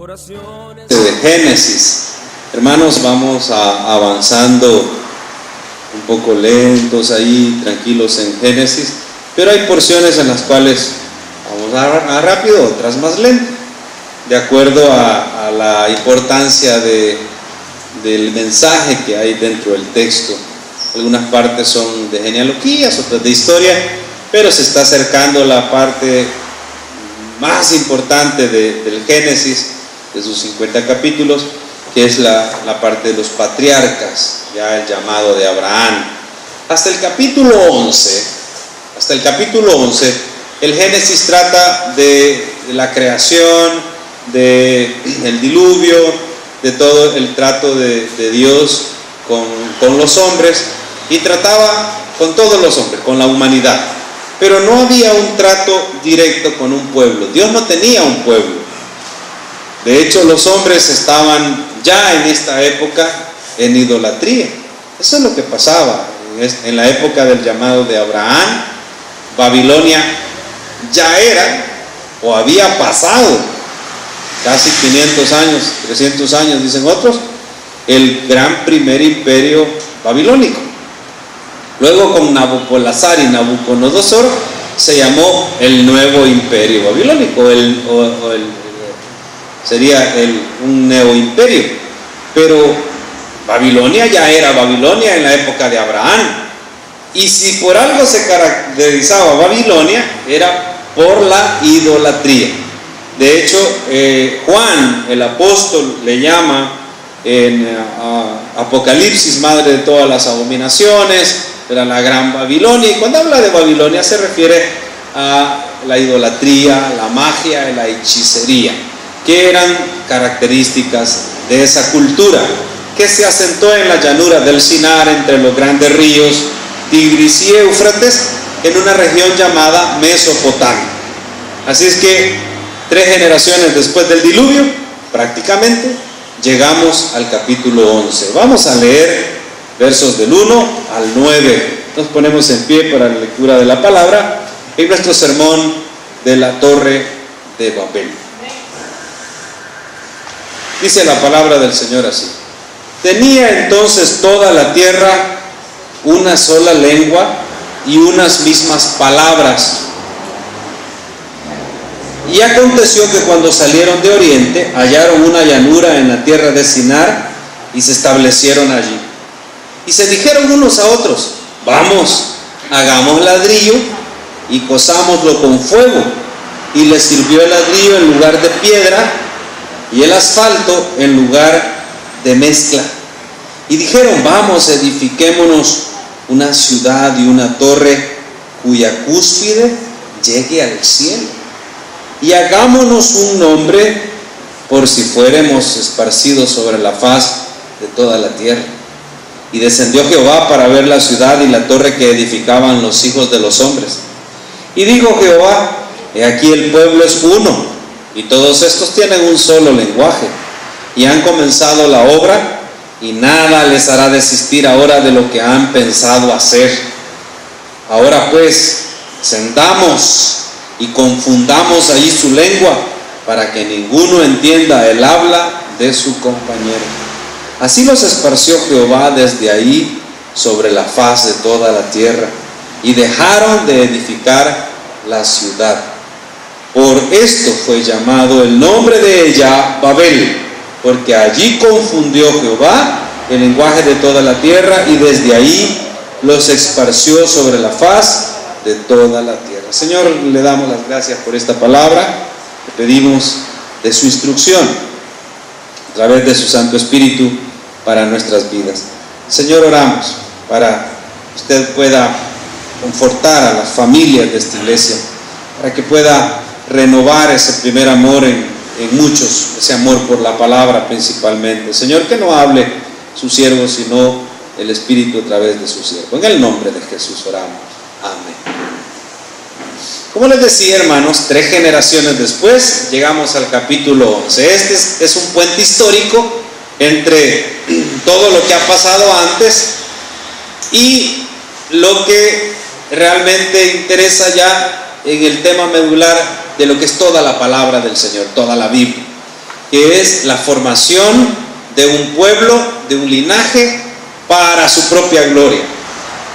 De Génesis. Hermanos, vamos avanzando un poco lentos ahí, tranquilos en Génesis, pero hay porciones en las cuales vamos a rápido, otras más lento, de acuerdo a la importancia del mensaje que hay dentro del texto. Algunas partes son de genealogías, otras de historia, pero se está acercando la parte más importante del Génesis, de sus 50 capítulos, que es la parte de los patriarcas, ya el llamado de Abraham. Hasta el capítulo 11, el Génesis trata de la creación, del diluvio, de todo el trato de Dios con los hombres, y trataba con todos los hombres, con la humanidad. Pero no había un trato directo con un pueblo. Dios no tenía un pueblo. De hecho, los hombres estaban ya en esta época en idolatría. Eso es lo que pasaba. En la época del llamado de Abraham, Babilonia ya era o había pasado casi 500 años, 300 años, dicen otros, el gran primer imperio babilónico. Luego con Nabopolassar y Nabucodonosor se llamó el nuevo imperio babilónico, sería un neoimperio. Pero Babilonia ya era Babilonia en la época de Abraham, y si por algo se caracterizaba Babilonia era por la idolatría. De hecho, Juan el apóstol le llama en Apocalipsis madre de todas las abominaciones, era la gran Babilonia, y cuando habla de Babilonia se refiere a la idolatría, la magia y la hechicería, que eran características de esa cultura que se asentó en la llanura del Sinar, entre los grandes ríos Tigris y Éufrates, en una región llamada Mesopotamia. Así es que 3 generaciones después del diluvio, prácticamente llegamos al capítulo 11. Vamos a leer versos del 1 al 9. Nos ponemos en pie para la lectura de la palabra en nuestro sermón de la Torre de Babel. Dice la palabra del Señor así: tenía entonces toda la tierra una sola lengua y unas mismas palabras. Y aconteció que cuando salieron de oriente hallaron una llanura en la tierra de Sinar y se establecieron allí. Y se dijeron unos a otros: vamos, hagamos ladrillo y cosámoslo con fuego. Y les sirvió el ladrillo en lugar de piedra y el asfalto en lugar de mezcla. Y dijeron: vamos, edifiquémonos una ciudad y una torre cuya cúspide llegue al cielo, y hagámonos un nombre por si fuéramos esparcidos sobre la faz de toda la tierra. Y descendió Jehová para ver la ciudad y la torre que edificaban los hijos de los hombres. Y dijo Jehová: he aquí el pueblo es uno, y todos estos tienen un solo lenguaje, y han comenzado la obra, y nada les hará desistir ahora de lo que han pensado hacer. Ahora pues, sentamos y confundamos allí su lengua, para que ninguno entienda el habla de su compañero. Así los esparció Jehová desde ahí sobre la faz de toda la tierra, y dejaron de edificar la ciudad. Por esto fue llamado el nombre de ella Babel, porque allí confundió Jehová el lenguaje de toda la tierra, y desde ahí los esparció sobre la faz de toda la tierra. Señor, le damos las gracias por esta palabra, le pedimos de su instrucción a través de su Santo Espíritu para nuestras vidas. Señor, oramos para que usted pueda confortar a las familias de esta iglesia, para que pueda renovar ese primer amor en muchos, ese amor por la palabra principalmente. Señor, que no hable su siervo, sino el Espíritu a través de su siervo. En el nombre de Jesús oramos. Amén. Como les decía, hermanos, 3 generaciones después llegamos al capítulo 11. Este es un puente histórico entre todo lo que ha pasado antes y lo que realmente interesa ya en el tema medular de lo que es toda la palabra del Señor, toda la Biblia. que es la formación de un pueblo, de un linaje, para su propia gloria.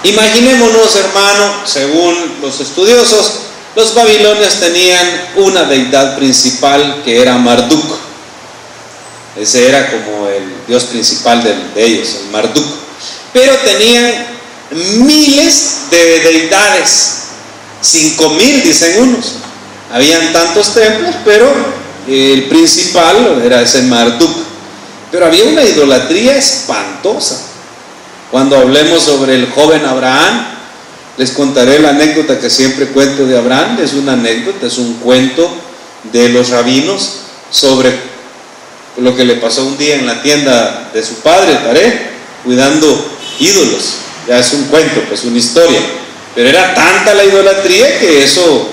Imaginémonos, hermano, según los estudiosos, los babilonios tenían una deidad principal que era Marduk. Ese era como el dios principal de ellos, el Marduk. Pero tenían miles de deidades, 5,000 dicen unos. Habían tantos templos, pero el principal era ese Marduk. Pero había una idolatría espantosa. Cuando hablemos sobre el joven Abraham, les contaré la anécdota que siempre cuento de Abraham. Es una anécdota, es un cuento de los rabinos sobre lo que le pasó un día en la tienda de su padre, Taré, cuidando ídolos. Ya es un cuento, pues una historia. Pero era tanta la idolatría que eso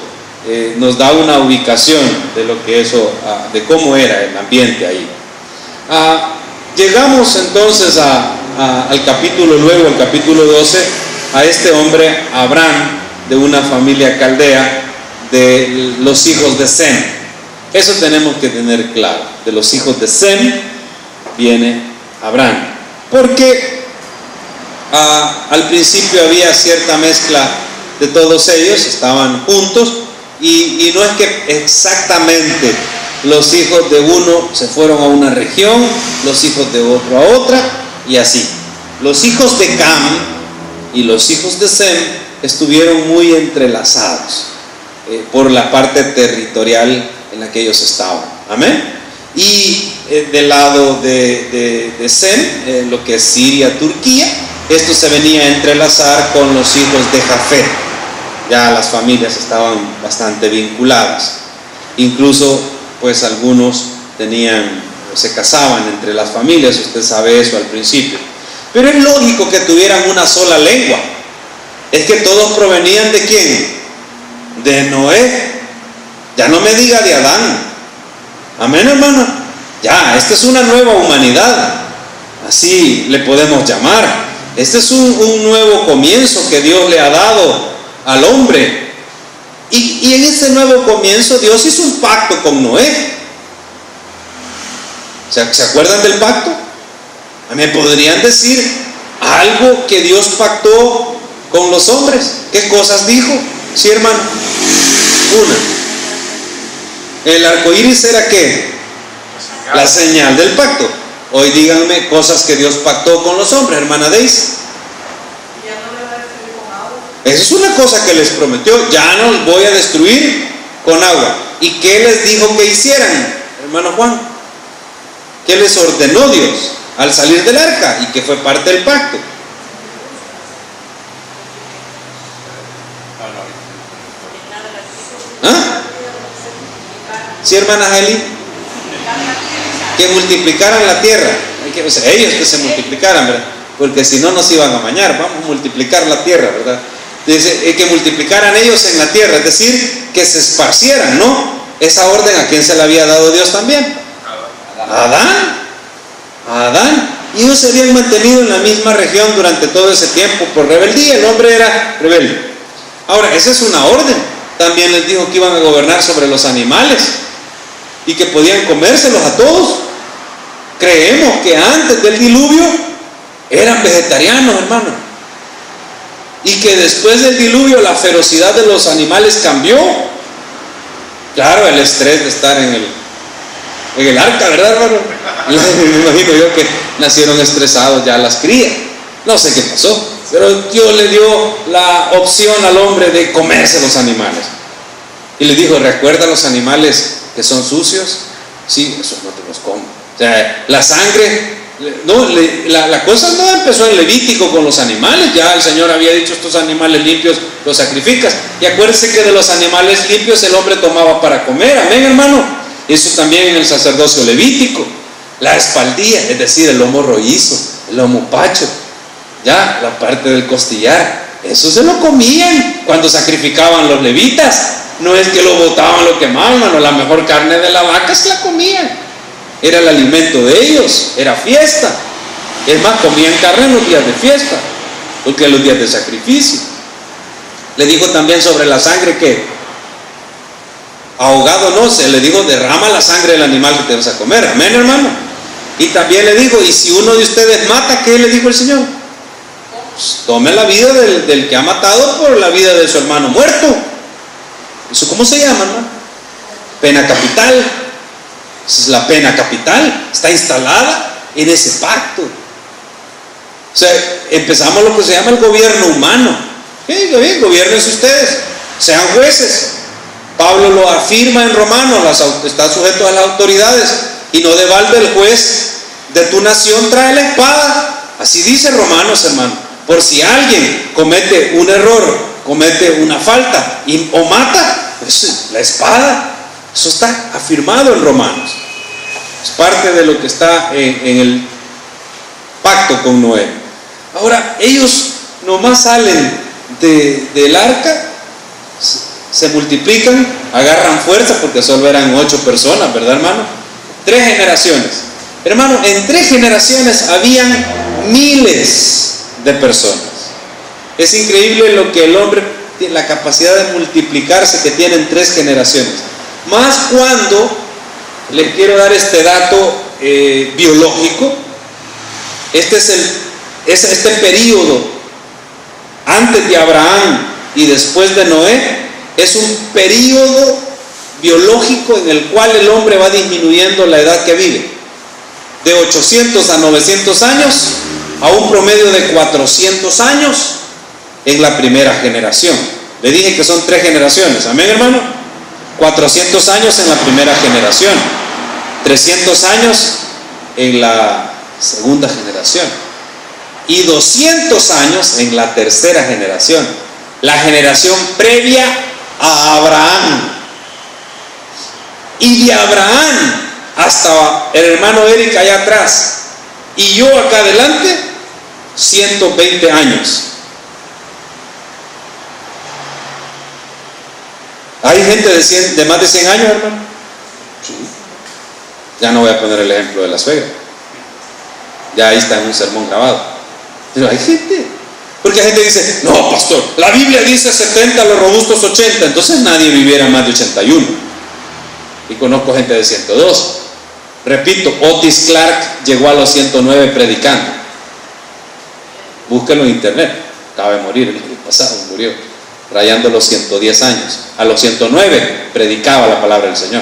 nos da una ubicación de lo que eso, de cómo era el ambiente ahí. Llegamos entonces al capítulo, luego al capítulo 12, a este hombre Abraham, de una familia caldea, de los hijos de Sem. Eso tenemos que tener claro. De los hijos de Sem viene Abraham, porque al principio había cierta mezcla de todos ellos, estaban juntos, y no es que exactamente los hijos de uno se fueron a una región, los hijos de otro a otra, y así. Los hijos de Cam y los hijos de Sem estuvieron muy entrelazados por la parte territorial en la que ellos estaban. Amén. Y del lado de Sem, lo que es Siria, Turquía, esto se venía a entrelazar con los hijos de Jafet. Ya las familias estaban bastante vinculadas. Incluso pues algunos se casaban entre las familias, usted sabe eso al principio. Pero es lógico que tuvieran una sola lengua. Es que todos provenían ¿de quién? De Noé. Ya no me diga de Adán. Amén, hermano. Ya, esta es una nueva humanidad. Así le podemos llamar. Este es un nuevo comienzo que Dios le ha dado al hombre. Y en ese nuevo comienzo Dios hizo un pacto con Noé. ¿Se acuerdan del pacto? ¿Me podrían decir algo que Dios pactó con los hombres? ¿Qué cosas dijo? Sí, hermano. Una. ¿El arco iris era qué? La señal del pacto. Hoy díganme cosas que Dios pactó con los hombres, hermana Daisy. Esa es una cosa que les prometió. Ya no los voy a destruir con agua. ¿Y qué les dijo que hicieran, hermano Juan? ¿Qué les ordenó Dios al salir del arca? Y que fue parte del pacto. ¿Sí, hermana Heli? Que multiplicaran la tierra. Ellos que se multiplicaran, ¿verdad? Porque si no nos iban a mañar. Vamos a multiplicar la tierra, ¿verdad? Dice que multiplicaran ellos en la tierra, es decir, que se esparcieran, ¿no? Esa orden, ¿a quién se la había dado Dios también? A Adán. Y ellos se habían mantenido en la misma región durante todo ese tiempo por rebeldía. El hombre era rebelde. Ahora, esa es una orden. También les dijo que iban a gobernar sobre los animales y que podían comérselos a todos. Creemos que antes del diluvio eran vegetarianos, hermano. Y que después del diluvio la ferocidad de los animales cambió. Claro, el estrés de estar en el arca, ¿verdad, hermano? Me imagino yo que nacieron estresados ya las crías. No sé qué pasó, pero Dios le dio la opción al hombre de comerse los animales. Y le dijo, ¿recuerda los animales que son sucios? Sí, esos no te los como. O sea, la sangre... No, la cosa no empezó en Levítico con los animales. Ya el Señor había dicho, estos animales limpios los sacrificas. Y acuérdense que de los animales limpios el hombre tomaba para comer. Amén, hermano. Eso también en el sacerdocio levítico. La espaldilla, es decir, el lomo rollizo, el lomo pacho, ya la parte del costillar, eso se lo comían cuando sacrificaban los levitas. No es que lo botaban, lo quemaban, hermano. La mejor carne de la vaca se la comían. Era el alimento de ellos, era fiesta. Es más, comían carne en los días de fiesta, porque en los días de sacrificio. Le digo también sobre la sangre que ahogado no, se le dijo, derrama la sangre del animal que te vas a comer. Amén, hermano. Y también le dijo, y si uno de ustedes mata, ¿qué le dijo el Señor? Pues, tome la vida del que ha matado por la vida de su hermano muerto. ¿Eso cómo se llama, hermano? Pena capital. Esa es la pena capital. Está instalada en ese pacto. O sea, empezamos lo que se llama el gobierno humano. Bien, gobiernense ustedes, sean jueces. Pablo lo afirma en Romanos, está sujeto a las autoridades, y no de balde el juez de tu nación trae la espada. Así dice Romanos, hermano. Por si alguien comete un error, comete una falta o mata, pues la espada. Eso está afirmado en Romanos. Es parte de lo que está en el pacto con Noé. Ahora, ellos nomás salen del arca, se multiplican, agarran fuerza, porque solo eran 8 personas, ¿verdad, hermano? 3 generaciones. Hermano, en 3 generaciones habían miles de personas. Es increíble lo que el hombre tiene, la capacidad de multiplicarse que tiene en 3 generaciones. Más cuando, les quiero dar este dato biológico, este periodo antes de Abraham y después de Noé es un periodo biológico en el cual el hombre va disminuyendo la edad que vive, de 800 a 900 años a un promedio de 400 años en la primera generación. Le dije que son 3 generaciones, amén, hermano. 400 años en la primera generación, 300 años en la segunda generación y 200 años en la tercera generación, la generación previa a Abraham. Y de Abraham hasta el hermano Eric allá atrás y yo acá adelante, 120 años. ¿Hay gente de más de 100 años, hermano? Sí. Ya no voy a poner el ejemplo de la suegra. Ya ahí está en un sermón grabado. Pero hay gente. Porque hay gente que dice, no, pastor, la Biblia dice 70, los robustos 80. Entonces nadie viviera más de 81. Y conozco gente de 102. Repito, Otis Clark llegó a los 109 predicando. Búsquelo en internet. Acaba de morir el año pasado, murió rayando los 110 años. A los 109 predicaba la palabra del Señor.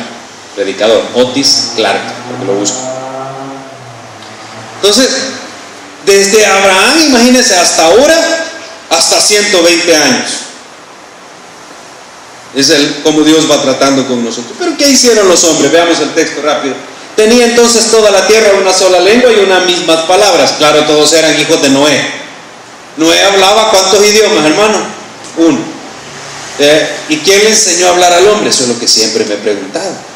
Predicador, Otis Clark, porque lo busco. Entonces, desde Abraham, imagínense, hasta ahora, hasta 120 años. Es como Dios va tratando con nosotros. Pero ¿qué hicieron los hombres? Veamos el texto rápido. Tenía entonces toda la tierra una sola lengua y unas mismas palabras. Claro, todos eran hijos de Noé. Noé hablaba ¿cuántos idiomas, hermano? 1. ¿Y quién le enseñó a hablar al hombre? Eso es lo que siempre me he preguntado.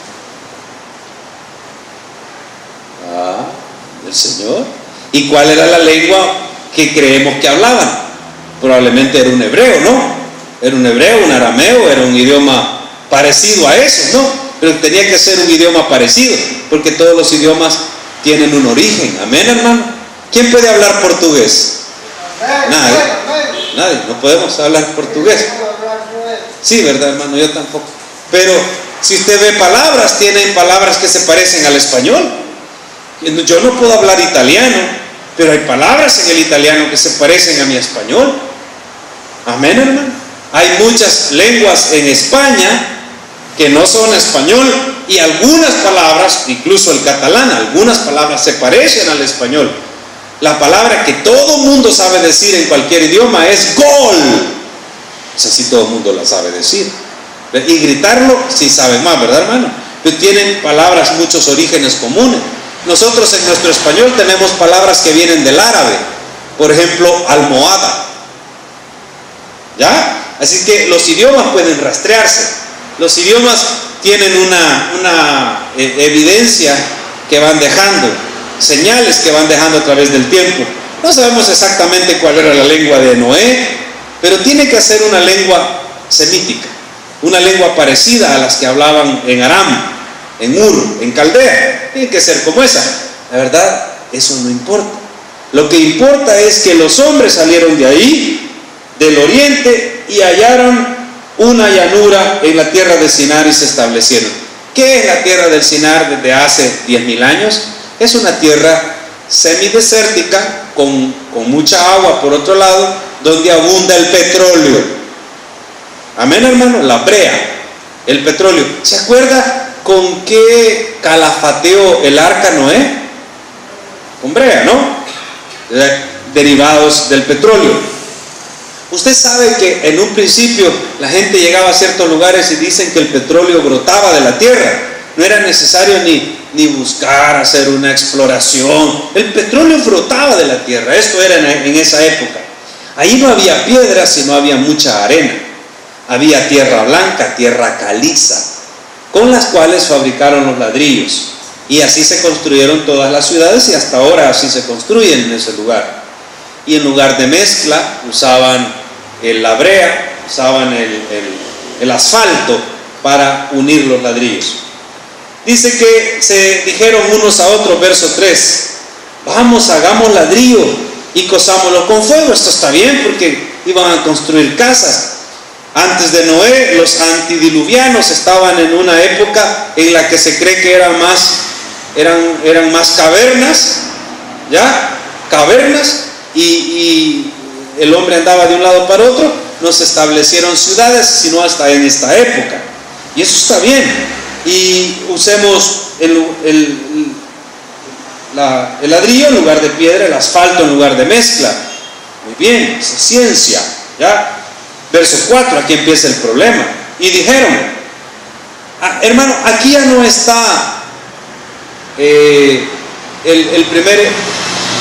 El Señor. ¿Y cuál era la lengua que creemos que hablaban? Probablemente era un hebreo, ¿no? Era un hebreo, un arameo, era un idioma parecido a eso, ¿no? Pero tenía que ser un idioma parecido, porque todos los idiomas tienen un origen. Amén, hermano. ¿Quién puede hablar portugués? Nadie. No podemos hablar portugués. Sí, ¿verdad, hermano? Yo tampoco. Pero si usted ve palabras, tienen palabras que se parecen al español. Yo no puedo hablar italiano, pero hay palabras en el italiano que se parecen a mi español. Amén, hermano. Hay muchas lenguas en España que no son español, y algunas palabras, incluso el catalán, algunas palabras se parecen al español. La palabra que todo mundo sabe decir en cualquier idioma es gol. O sea, sí, todo el mundo la sabe decir. Y gritarlo, sí sabe más, ¿verdad, hermano? Pero tienen palabras, muchos orígenes comunes. Nosotros en nuestro español tenemos palabras que vienen del árabe. Por ejemplo, almohada. ¿Ya? Así que los idiomas pueden rastrearse. Los idiomas tienen una evidencia que van dejando, señales que van dejando a través del tiempo. No sabemos exactamente cuál era la lengua de Noé, pero tiene que ser una lengua semítica, una lengua parecida a las que hablaban en Aram, en Ur, en Caldea. Tiene que ser como esa. La verdad, eso no importa. Lo que importa es que los hombres salieron de ahí, del oriente, y hallaron una llanura en la tierra de Sinar y se establecieron. ¿Qué es la tierra del Sinar desde hace 10.000 años? Es una tierra semidesértica con mucha agua por otro lado, donde abunda el petróleo. Amén, hermano. La brea, el petróleo. ¿Se acuerda con qué calafateó el arca Noé? Con brea, ¿no? Derivados del petróleo. Usted sabe que en un principio la gente llegaba a ciertos lugares y dicen que el petróleo brotaba de la tierra. No era necesario ni buscar hacer una exploración. El petróleo brotaba de la tierra. Esto era en esa época. Ahí no había piedras, sino había mucha arena. Había tierra blanca, tierra caliza, con las cuales fabricaron los ladrillos. Y así se construyeron todas las ciudades y hasta ahora así se construyen en ese lugar. Y en lugar de mezcla usaban la brea, usaban el asfalto para unir los ladrillos. Dice que se dijeron unos a otros, verso 3, vamos, hagamos ladrillo y cozámoslo con fuego. Esto está bien porque iban a construir casas. Antes de Noé, los antidiluvianos estaban en una época en la que se cree que eran más cavernas, ¿ya? Cavernas, y el hombre andaba de un lado para otro. No se establecieron ciudades sino hasta en esta época, y eso está bien. Y usemos el ladrillo en lugar de piedra, el asfalto en lugar de mezcla. Muy bien, esa es ciencia, ¿ya? Verso 4, aquí empieza el problema. Y dijeron, hermano, aquí ya no está el primer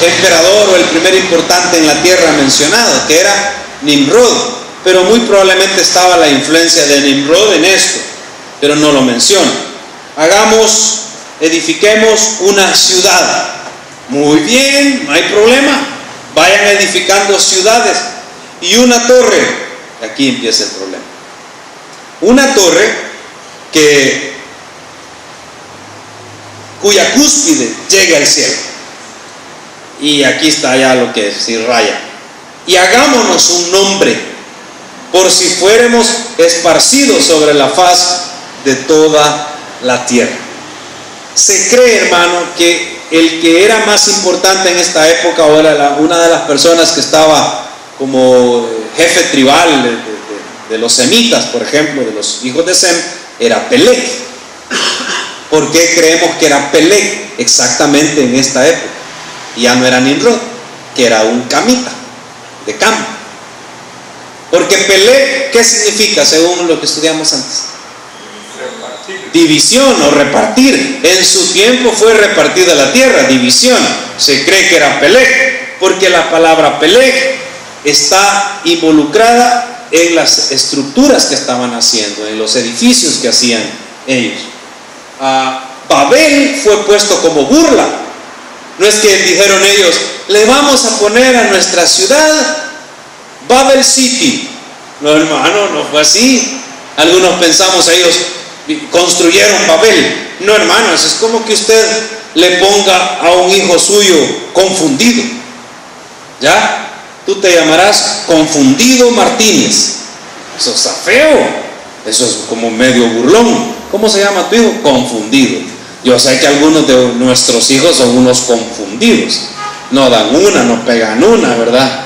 emperador o el primer importante en la tierra mencionado, que era Nimrod, pero muy probablemente estaba la influencia de Nimrod en esto, pero no lo menciona. Edifiquemos una ciudad. Muy bien, no hay problema, vayan edificando ciudades y una torre. Aquí empieza el problema. Una torre cuya cúspide llegue al cielo. Y aquí está ya lo que se raya. Y hagámonos un nombre, por si fuéramos esparcidos sobre la faz de toda la tierra. Se cree, hermano, que el que era más importante en esta época, o era una de las personas que estaba como jefe tribal de los semitas, por ejemplo, de los hijos de Sem, era Peleg. ¿Por qué creemos que era Peleg exactamente en esta época? Y ya no era Nimrod, que era un camita de Cam. Porque Peleg, ¿qué significa según lo que estudiamos antes? División o repartir. En su tiempo fue repartida la tierra, división. Se cree que era Peleg, porque la palabra Peleg está involucrada en las estructuras que estaban haciendo, en los edificios que hacían ellos. Babel fue puesto como burla. No es que dijeron ellos, le vamos a poner a nuestra ciudad Babel City. No, hermano, no fue así. Algunos pensamos, ellos construyeron Babel. No, hermano, eso es como que usted le ponga a un hijo suyo Confundido. ¿Ya? Tú te llamarás Confundido Martínez. Eso está feo. Eso es como medio burlón. ¿Cómo se llama tu hijo? Confundido. Yo sé que algunos de nuestros hijos son unos confundidos. No dan una, no pegan una, ¿verdad?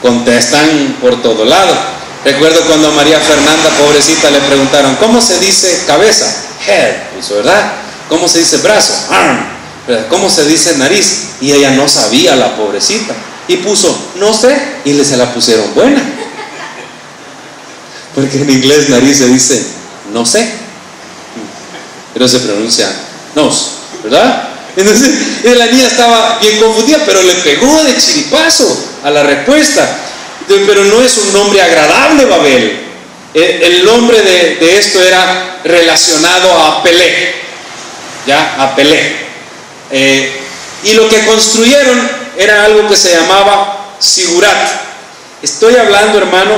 Contestan por todo lado. Recuerdo cuando a María Fernanda, pobrecita, le preguntaron, ¿cómo se dice cabeza? Head, ¿verdad? ¿Cómo se dice brazo? Arm. ¿Verdad? ¿Cómo se dice nariz? Y ella no sabía, la pobrecita. Y puso, no sé, y se la pusieron buena. Porque en inglés nariz se dice, no sé, pero se pronuncia nos, ¿verdad? Entonces la niña estaba bien confundida, pero le pegó de chiripazo a la respuesta. Pero no es un nombre agradable, Babel. El nombre de esto era relacionado a Peleg, ¿ya? A Peleg. Y lo que construyeron era algo que se llamaba Sigurat. Estoy hablando, hermano,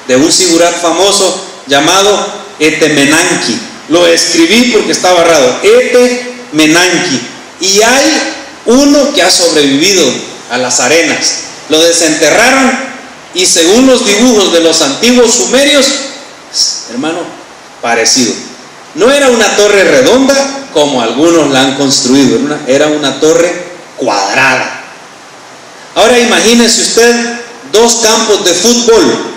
de un Sigurat famoso llamado Etemenanki. Lo escribí porque está barrado, Etemenanki. Y hay uno que ha sobrevivido a las arenas. Lo desenterraron Y según los dibujos de los antiguos sumerios, hermano, parecido. No era una torre redonda como algunos la han construido, era una torre cuadrada. Ahora imagínese usted 2 campos de fútbol.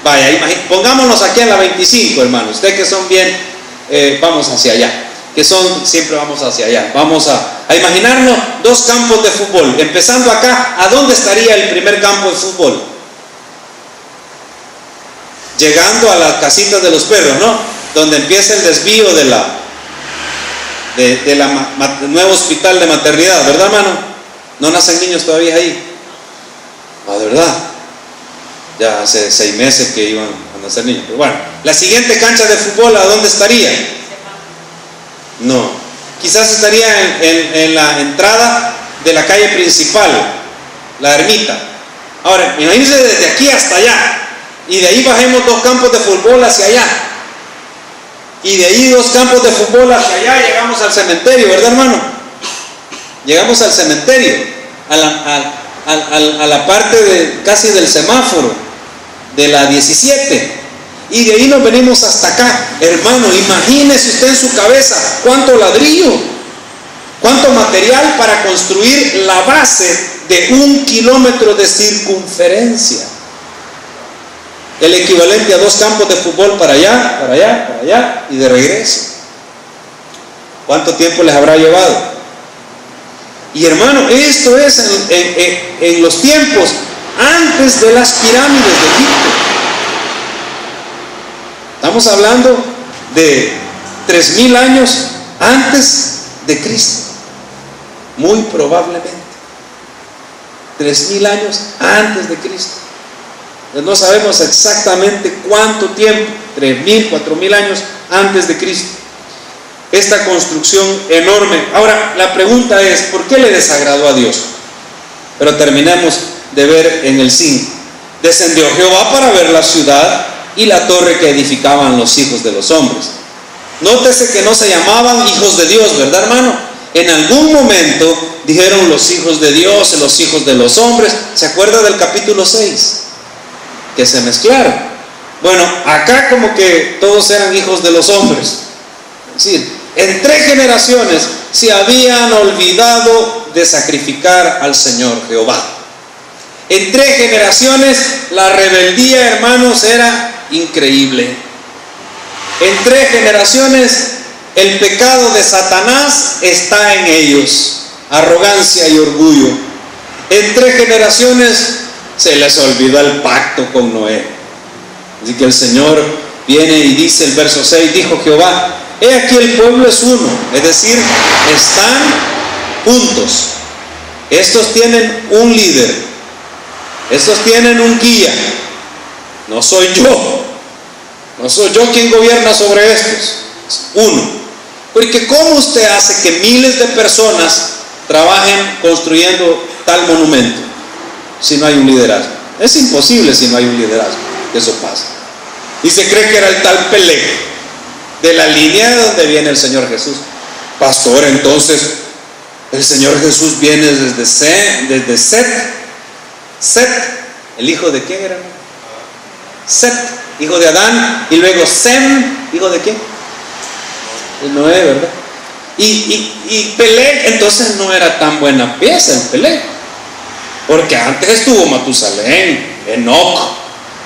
Vaya, pongámonos aquí en la 25, hermano. Ustedes que son bien, vamos hacia allá. Siempre vamos hacia allá. Vamos a imaginarnos 2 campos de fútbol. Empezando acá, ¿a dónde estaría el primer campo de fútbol? Llegando a las casitas de los perros, ¿no? Donde empieza el desvío de nuevo hospital de maternidad, ¿verdad, hermano? No nacen niños todavía ahí. De verdad. Ya hace 6 meses que iban a nacer niños. Pero bueno, la siguiente cancha de fútbol, ¿a dónde estaría? No, quizás estaría en la entrada de la calle principal, la ermita. Ahora, imagínense desde aquí hasta allá. Y de ahí bajemos 2 campos de fútbol hacia allá. Y de ahí 2 campos de fútbol hacia allá, llegamos al cementerio, ¿verdad, hermano? Llegamos al cementerio, a la parte casi del semáforo, de la 17. Y de ahí nos venimos hasta acá. Hermano, imagínese usted en su cabeza cuánto ladrillo, cuánto material para construir la base de 1 kilómetro de circunferencia. El equivalente a 2 campos de fútbol para allá y de regreso. ¿Cuánto tiempo les habrá llevado? Y hermano, esto es en los tiempos antes de las pirámides de Egipto. Estamos hablando de 3000 años antes de Cristo. Muy probablemente 3000 años antes de Cristo. No sabemos exactamente cuánto tiempo, 3000, 4000 años antes de Cristo. Esta construcción enorme. Ahora, la pregunta es, ¿por qué le desagradó a Dios? Pero terminemos de ver en el 5. Descendió Jehová para ver la ciudad y la torre que edificaban los hijos de los hombres. Nótese que no se llamaban hijos de Dios, ¿verdad, hermano? En algún momento dijeron los hijos de Dios y los hijos de los hombres. ¿Se acuerda del capítulo 6? Que se mezclaron. Bueno, acá como que todos eran hijos de los hombres. Es decir, en 3 generaciones se habían olvidado de sacrificar al Señor Jehová. En 3 generaciones la rebeldía, hermanos, era increíble. En 3 generaciones el pecado de Satanás está en ellos, arrogancia y orgullo. En 3 generaciones se les olvidó el pacto con Noé. Así que el Señor viene y dice, el verso 6, dijo Jehová, he aquí el pueblo es uno, es decir, están juntos. Estos tienen un líder, estos tienen un guía. No soy yo quien gobierna sobre estos, es uno. Porque ¿cómo usted hace que miles de personas trabajen construyendo tal monumento si no hay un liderazgo? Es imposible si no hay un liderazgo que eso pase. Y se cree que era el tal Pelé, de la línea de donde viene el Señor Jesús. Pastor, entonces el Señor Jesús viene desde Set, el hijo de quién era? Set, hijo de Adán, y luego Sem, hijo de quién? De Noé, ¿verdad? Y Pelé, entonces no era tan buena pieza el Pelé, porque antes estuvo Matusalén, Enoc,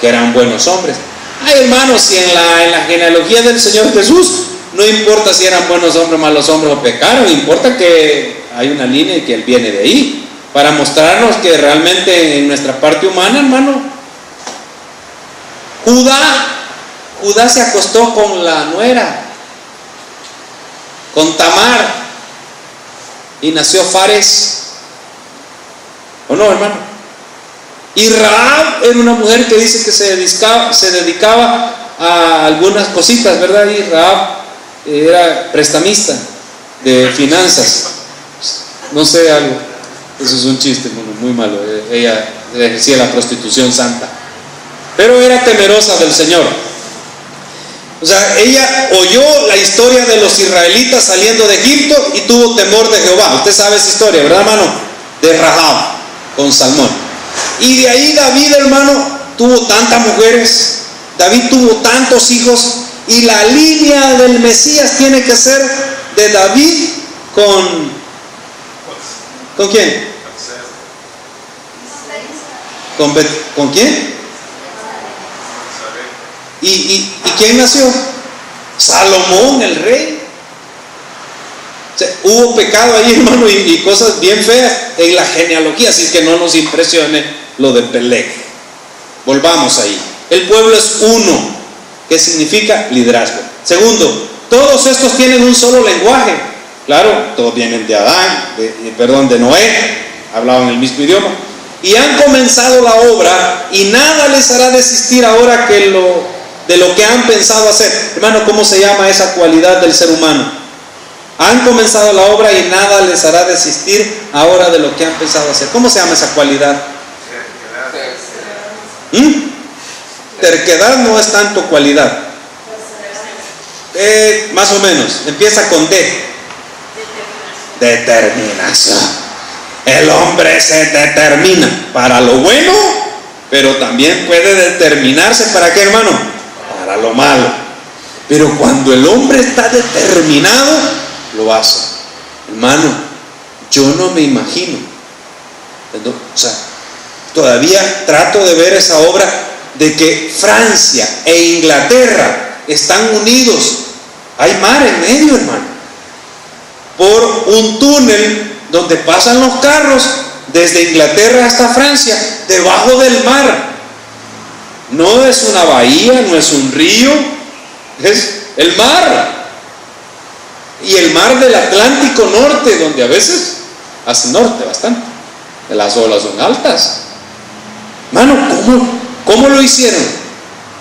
que eran buenos hombres. Ay, hermanos, si en la genealogía del Señor Jesús no importa si eran buenos hombres, malos hombres o pecaron, importa que hay una línea y que Él viene de ahí, para mostrarnos que realmente en nuestra parte humana, hermano, Judá se acostó con la nuera, con Tamar, y nació Fares. ¿O no, hermano? Y Rahab era una mujer que dice que se dedicaba a algunas cositas, ¿verdad? Y Rahab era prestamista de finanzas. No sé, algo. Eso es un chiste muy malo. Ella ejercía la prostitución santa, pero era temerosa del Señor. O sea, ella oyó la historia de los israelitas saliendo de Egipto y tuvo temor de Jehová. Usted sabe esa historia, ¿verdad, hermano? De Rahab con Salmón. Y de ahí David, hermano, tuvo tantas mujeres, David tuvo tantos hijos, y la línea del Mesías tiene que ser de David ¿con quién? ¿Con quién? ¿Y quién nació? Salomón, el rey. O sea, hubo pecado ahí, hermano, y cosas bien feas en la genealogía, así que no nos impresione lo de Peleg. Volvamos ahí. El pueblo es uno, que significa liderazgo. Segundo, todos estos tienen un solo lenguaje. Claro, todos vienen de Adán, de Noé, hablaban el mismo idioma. Y han comenzado la obra, y nada les hará desistir ahora de lo que han pensado hacer. Hermano, ¿cómo se llama esa cualidad del ser humano? Han comenzado la obra y nada les hará desistir ahora de lo que han pensado hacer. ¿Cómo se llama esa cualidad? Terquedad no es tanto cualidad. Más o menos, empieza con D. Determinación. El hombre se determina para lo bueno, pero también puede determinarse ¿para qué, hermano? Para lo malo. Pero cuando el hombre está determinado, lo hace. Hermano, yo no me imagino. O sea, todavía trato de ver esa obra de que Francia e Inglaterra están unidos. Hay mar en medio, hermano, por un túnel donde pasan los carros desde Inglaterra hasta Francia, debajo del mar. No es una bahía, no es un río, es el mar. Y el mar del Atlántico Norte, donde a veces hace norte bastante, las olas son altas. Hermano, ¿cómo lo hicieron?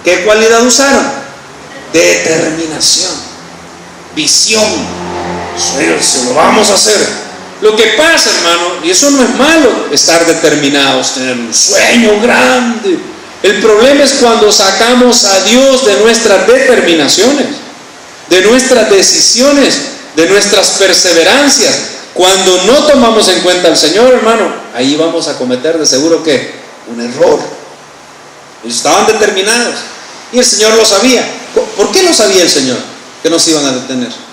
¿Qué cualidad usaron? Determinación, visión. Se lo vamos a hacer. Lo que pasa, hermano, y eso no es malo, estar determinados, tener un sueño grande. El problema es cuando sacamos a Dios de nuestras determinaciones, de nuestras decisiones, de nuestras perseverancias. Cuando no tomamos en cuenta al Señor, hermano, ahí vamos a cometer de seguro que un error. Ellos estaban determinados y el Señor lo sabía. ¿Por qué lo sabía el Señor que nos iban a detener?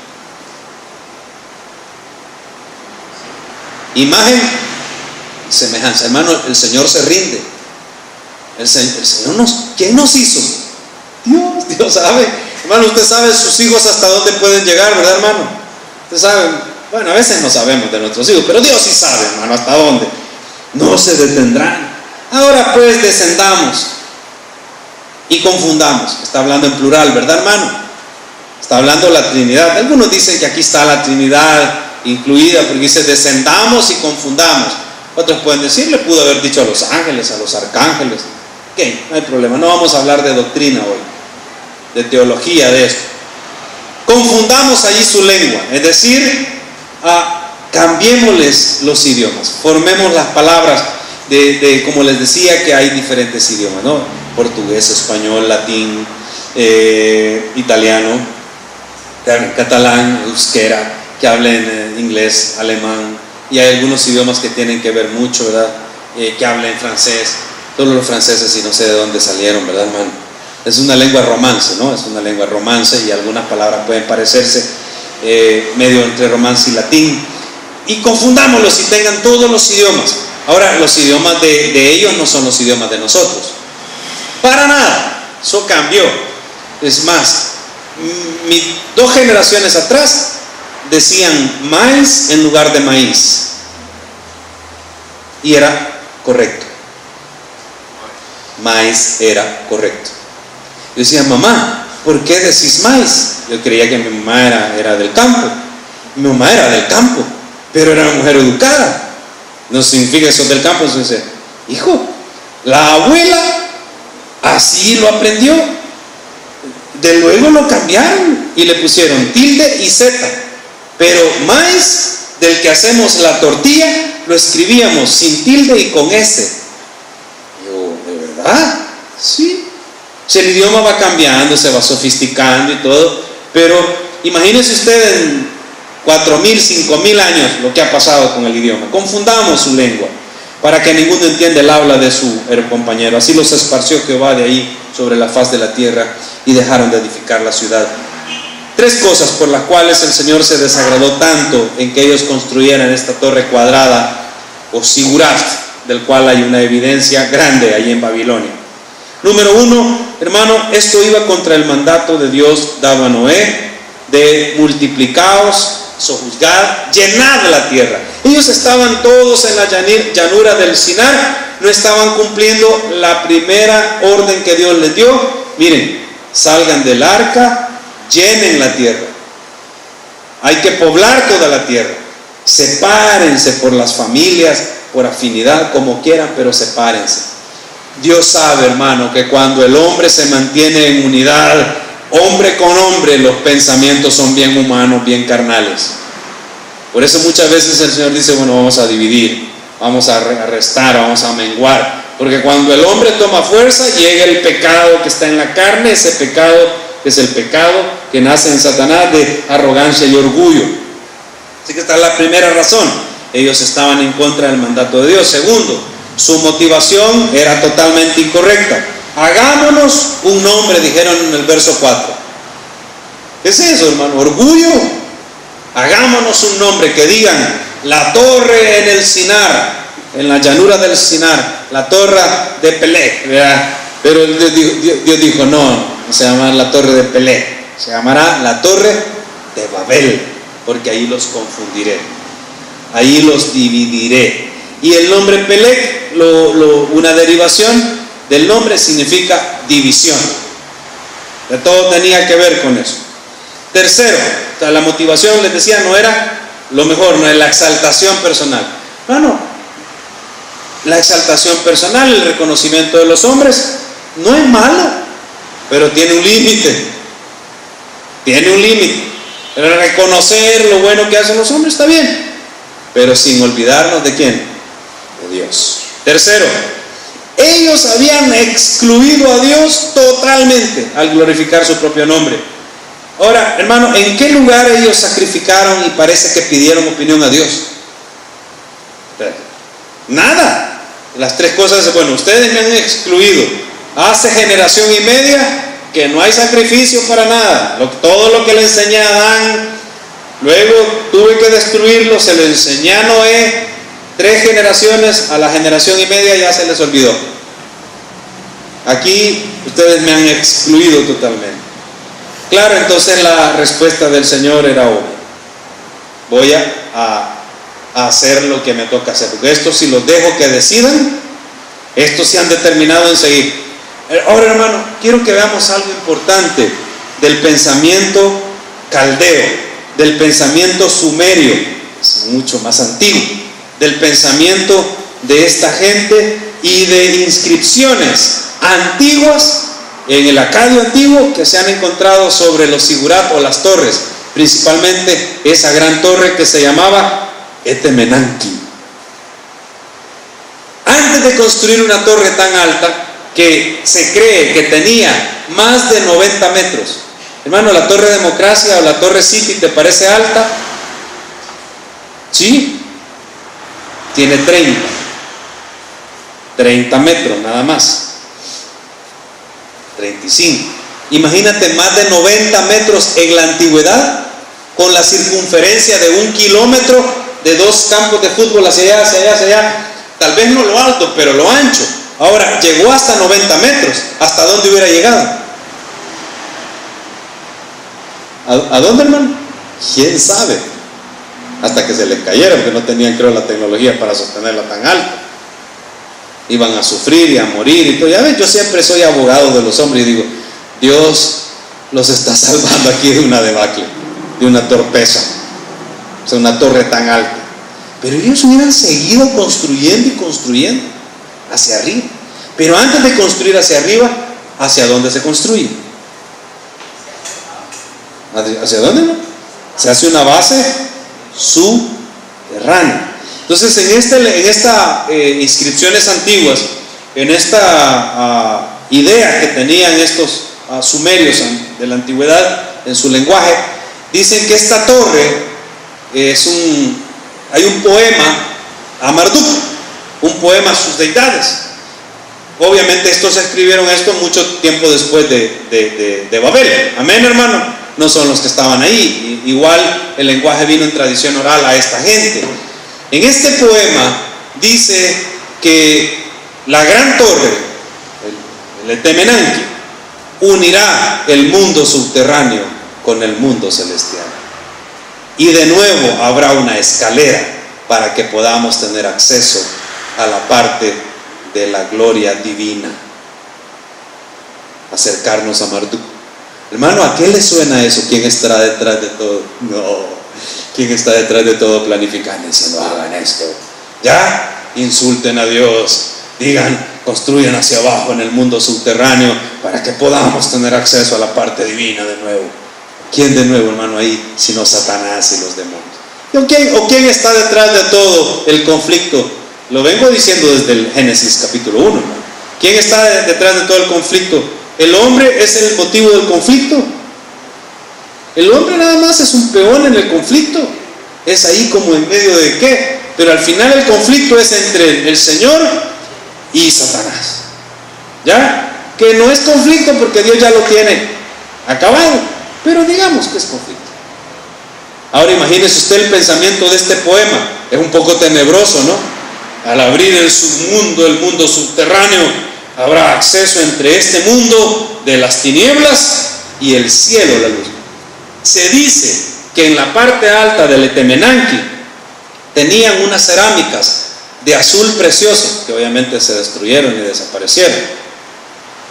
Imagen, semejanza. Hermano, el Señor se rinde. El Señor ¿quién nos hizo? Dios sabe. Hermano, usted sabe sus hijos hasta dónde pueden llegar, ¿verdad, hermano? Usted sabe, bueno, a veces no sabemos de nuestros hijos, pero Dios sí sabe, hermano, hasta dónde. No se detendrán. Ahora pues descendamos y confundamos. Está hablando en plural, ¿verdad, hermano? Está hablando de la Trinidad. Algunos dicen que aquí está la Trinidad incluida, porque dice descendamos y confundamos. Otros pueden decir, le pudo haber dicho a los ángeles, a los arcángeles. Ok, no hay problema, no vamos a hablar de doctrina hoy, de teología de esto. Confundamos allí su lengua, es decir, cambiémosles los idiomas, formemos las palabras de como les decía, que hay diferentes idiomas, ¿no? Portugués, español, latín, italiano, catalán, euskera, que hablen inglés, alemán, y hay algunos idiomas que tienen que ver mucho, ¿verdad? Que hablen francés. Todos los franceses, y no sé de dónde salieron, ¿verdad, hermano? Es una lengua romance, ¿no? Es una lengua romance, y algunas palabras pueden parecerse medio entre romance y latín. Y confundámoslos y tengan todos los idiomas. Ahora, los idiomas de ellos no son los idiomas de nosotros. Para nada. Eso cambió. Es más, 2 generaciones atrás decían maíz en lugar de maíz. Y era correcto. Maíz era correcto. Yo decía, mamá, ¿por qué decís maíz? Yo creía que mi mamá era del campo. Mi mamá era del campo, pero era una mujer educada. No significa eso del campo. Entonces, hijo, la abuela así lo aprendió. De luego lo cambiaron y le pusieron tilde y z. Pero maíz, del que hacemos la tortilla, lo escribíamos sin tilde y con s. Yo, ¿de verdad? Sí. Si el idioma va cambiando, se va sofisticando y todo, pero imagínese usted en 4.000, 5.000 años lo que ha pasado con el idioma. Confundamos su lengua. para que ninguno entienda el habla de su compañero. Así los esparció Jehová de ahí sobre la faz de la tierra, y dejaron de edificar la ciudad. 3 cosas por las cuales el Señor se desagradó tanto en que ellos construyeran esta torre cuadrada o sigurat, del cual hay una evidencia grande allí en Babilonia. Número 1, hermano, esto iba contra el mandato de Dios dado a Noé de multiplicaos, sojuzgad, llenad la tierra. Ellos estaban todos en la llanura del Sinar, no estaban cumpliendo la primera orden que Dios les dio. Miren, salgan del arca, llenen la tierra. Hay que poblar toda la tierra. Sepárense por las familias, por afinidad, como quieran, pero sepárense. Dios sabe, hermano, que cuando el hombre se mantiene en unidad, hombre con hombre, los pensamientos son bien humanos, bien carnales. Por eso muchas veces el Señor dice, bueno, vamos a dividir, vamos a restar, vamos a menguar. Porque cuando el hombre toma fuerza, llega el pecado que está en la carne, ese pecado es el pecado que nace en Satanás de arrogancia y orgullo. Así que esta es la primera razón. Ellos estaban en contra del mandato de Dios. Segundo, su motivación era totalmente incorrecta. Hagámonos un nombre, dijeron en el verso 4. ¿Qué es eso, hermano? Orgullo. Hagámonos un nombre, que digan la torre en el Sinar, en la llanura del Sinar, la torre de Pelé, ¿verdad? Pero Dios dijo, no se llamará la torre de Pelé, se llamará la torre de Babel, porque ahí los confundiré, ahí los dividiré. Y el nombre Pelé, una derivación del nombre, significa división. De todo tenía que ver con eso. Tercero, la motivación, les decía, no era lo mejor, no es la exaltación personal. No, la exaltación personal, el reconocimiento de los hombres, no es malo, pero tiene un límite. Tiene un límite. El reconocer lo bueno que hacen los hombres está bien, pero sin olvidarnos de quién, de Dios. Tercero, ellos habían excluido a Dios totalmente al glorificar su propio nombre. Ahora, hermano, ¿en qué lugar ellos sacrificaron y parece que pidieron opinión a Dios? Nada. Las 3 cosas, bueno, ustedes me han excluido. Hace generación y media que no hay sacrificio para nada. Todo lo que le enseñé a Adán, luego tuve que destruirlo, se lo enseñé a Noé. 3 generaciones, a la generación y media ya se les olvidó. Aquí ustedes me han excluido totalmente. Claro, entonces la respuesta del Señor era obvia. Voy a hacer lo que me toca hacer, porque estos, si los dejo que decidan, estos se han determinado en seguir. Ahora, hermano, quiero que veamos algo importante del pensamiento caldeo, del pensamiento sumerio, es mucho más antiguo, del pensamiento de esta gente y de inscripciones antiguas en el Acadio antiguo que se han encontrado sobre los sigurat o las torres, principalmente esa gran torre que se llamaba Etemenanki. Antes de construir una torre tan alta, que se cree que tenía más de 90 metros, hermano, la Torre Democracia o la Torre City, ¿te parece alta? Sí, tiene 30 metros nada más, 35. Imagínate, más de 90 metros en la antigüedad, con la circunferencia de 1 kilómetro, de 2 campos de fútbol hacia allá, hacia allá, hacia allá. Tal vez no lo alto, pero lo ancho. Ahora, llegó hasta 90 metros. ¿Hasta dónde hubiera llegado? ¿A dónde, hermano? ¿Quién sabe? Hasta que se les cayera, porque no tenían, creo, la tecnología para sostenerla tan alta. Iban a sufrir y a morir y todo. Ya ves, yo siempre soy abogado de los hombres y digo, Dios los está salvando aquí de una debacle, de una torpeza, o sea, una torre tan alta. Pero ellos hubieran seguido construyendo y construyendo hacia arriba. Pero antes de construir hacia arriba, ¿hacia dónde se construye? ¿Hacia dónde, no? Se hace una base subterránea. Entonces, en estas inscripciones antiguas, en esta idea que tenían estos sumerios de la antigüedad en su lenguaje, dicen que esta torre hay un poema a Marduk, un poema a sus deidades. Obviamente estos escribieron esto mucho tiempo después de Babel. Amén, hermano. No son los que estaban ahí. Igual el lenguaje vino en tradición oral a esta gente. En este poema dice que la gran torre, el Etemenanki, unirá el mundo subterráneo con el mundo celestial. Y de nuevo habrá una escalera para que podamos tener acceso a la parte de la gloria divina. Acercarnos a Marduk. Hermano, ¿a qué le suena eso? ¿Quién estará detrás de todo? No, ¿quién está detrás de todo planificando? Diciendo, hagan esto. Ya, insulten a Dios. Digan, construyan hacia abajo en el mundo subterráneo para que podamos tener acceso a la parte divina de nuevo. ¿Quién de nuevo, hermano, ahí? Sino Satanás y los demonios. ¿O quién está detrás de todo el conflicto? Lo vengo diciendo desde el Génesis capítulo 1. ¿Quién está detrás de todo el conflicto? ¿El hombre es el motivo del conflicto? El hombre nada más es un peón en el conflicto. Es ahí como en medio de qué. Pero al final el conflicto es entre el Señor y Satanás. ¿Ya? Que no es conflicto porque Dios ya lo tiene acabado, pero digamos que es conflicto. Ahora imagínese usted el pensamiento de este poema. Es un poco tenebroso, ¿no? Al abrir el submundo, el mundo subterráneo, habrá acceso entre este mundo de las tinieblas y el cielo, la luz. Se dice que en la parte alta del Etemenanki tenían unas cerámicas de azul precioso, que obviamente se destruyeron y desaparecieron.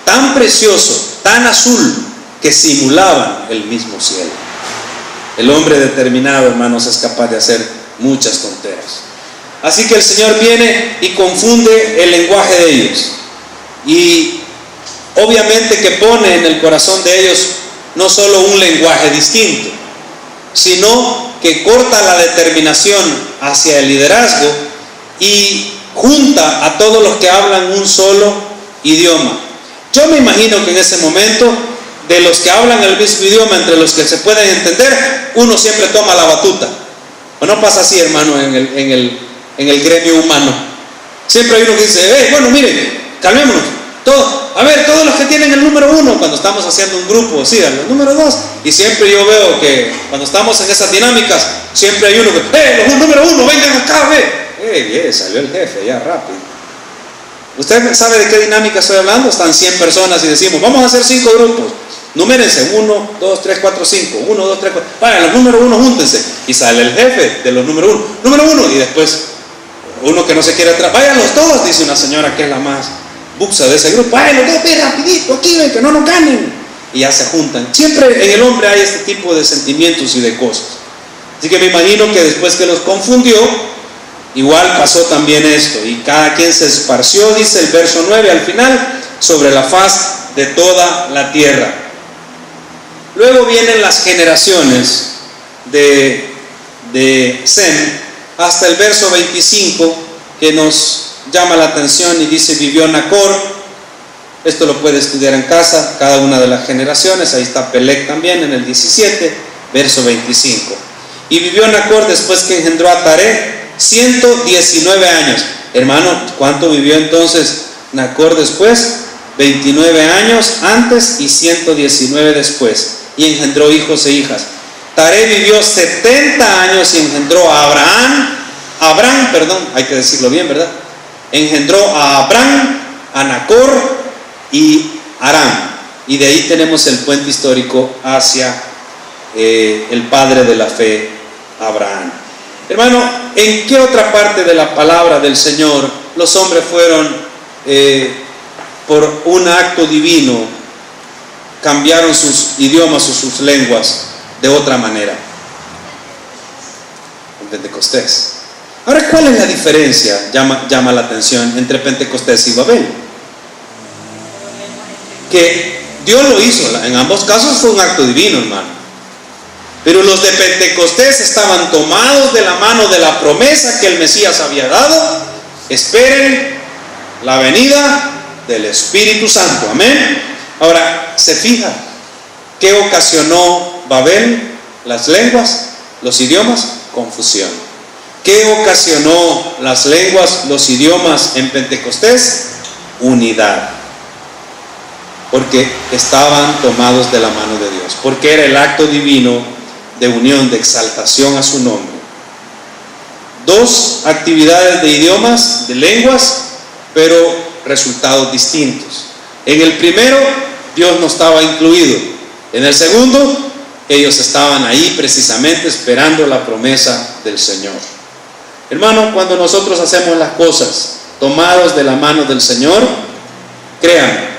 Tan precioso, tan azul, que simulaban el mismo cielo. El hombre determinado, hermanos, es capaz de hacer muchas tonteras. Así que el Señor viene y confunde el lenguaje de ellos. Y obviamente que pone en el corazón de ellos no solo un lenguaje distinto, sino que corta la determinación hacia el liderazgo y junta a todos los que hablan un solo idioma. Yo me imagino que en ese momento, de los que hablan el mismo idioma, entre los que se pueden entender, uno siempre toma la batuta. ¿O no pasa así, hermano, en el gremio humano? Siempre hay uno que dice, bueno, miren, calmémonos, todos los que tienen el número 1, cuando estamos haciendo un grupo, sigan el número 2, y siempre yo veo que cuando estamos en esas dinámicas, siempre hay uno que, los número 1, vengan acá, salió el jefe, ya rápido. ¿Usted sabe de qué dinámica estoy hablando? Están 100 personas y decimos, vamos a hacer 5 grupos, numérense, 1, 2, 3, 4, 5, 1, 2, 3, 4, vayan, los número 1 júntense, y sale el jefe de los número 1, y después uno que no se quiere atrás, vayan los dos, dice una señora que es la más buxa de ese grupo, vayan los dos, rapidito, aquí ven, que no nos ganen, y ya se juntan. Siempre en el hombre hay este tipo de sentimientos y de cosas. Así que me imagino que después que los confundió, igual pasó también esto, y cada quien se esparció, dice el verso 9 al final, sobre la faz de toda la tierra. Luego vienen las generaciones de Sem, hasta el verso 25, que nos llama la atención y dice, vivió Nacor. Esto lo puede estudiar en casa, cada una de las generaciones. Ahí está Pelec también en el 17, verso 25. Y vivió Nacor después que engendró a Taré 119 años. Hermano, ¿cuánto vivió entonces Nacor después? 29 años antes y 119 después. Y engendró hijos e hijas. Taré vivió 70 años y engendró a Abraham, hay que decirlo bien, ¿verdad? Engendró a Abraham, a Nacor y Aram. Y de ahí tenemos el puente histórico hacia el padre de la fe, Abraham. Hermano, ¿en qué otra parte de la palabra del Señor los hombres fueron, por un acto divino, cambiaron sus idiomas o sus lenguas de otra manera? En Pentecostés. Ahora, ¿cuál es la diferencia? Llama la atención entre Pentecostés y Babel. Que Dios lo hizo, en ambos casos fue un acto divino, hermano. Pero los de Pentecostés estaban tomados de la mano de la promesa que el Mesías había dado. Esperen la venida del Espíritu Santo, amén. Ahora, ¿se fija qué ocasionó Babel? Las lenguas, los idiomas, confusión. ¿Qué ocasionó las lenguas, los idiomas en Pentecostés? Unidad. Porque estaban tomados de la mano de Dios. Porque era el acto divino de unión, de exaltación a su nombre. Dos actividades de idiomas, de lenguas, pero resultados distintos. En el primero, Dios no estaba incluido. En el segundo, ellos estaban ahí precisamente esperando la promesa del Señor. Hermano, cuando nosotros hacemos las cosas tomados de la mano del Señor, créanme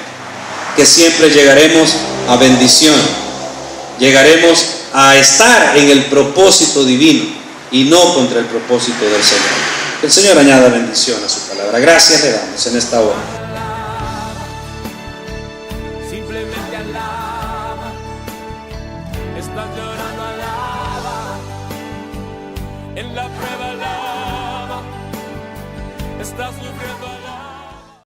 que siempre llegaremos a bendición, llegaremos a estar en el propósito divino y no contra el propósito del Señor. Que el Señor añada bendición a su palabra. Gracias le damos en esta hora. Simplemente alaba, estás llorando, alaba, en la prueba alaba, estás sufriendo.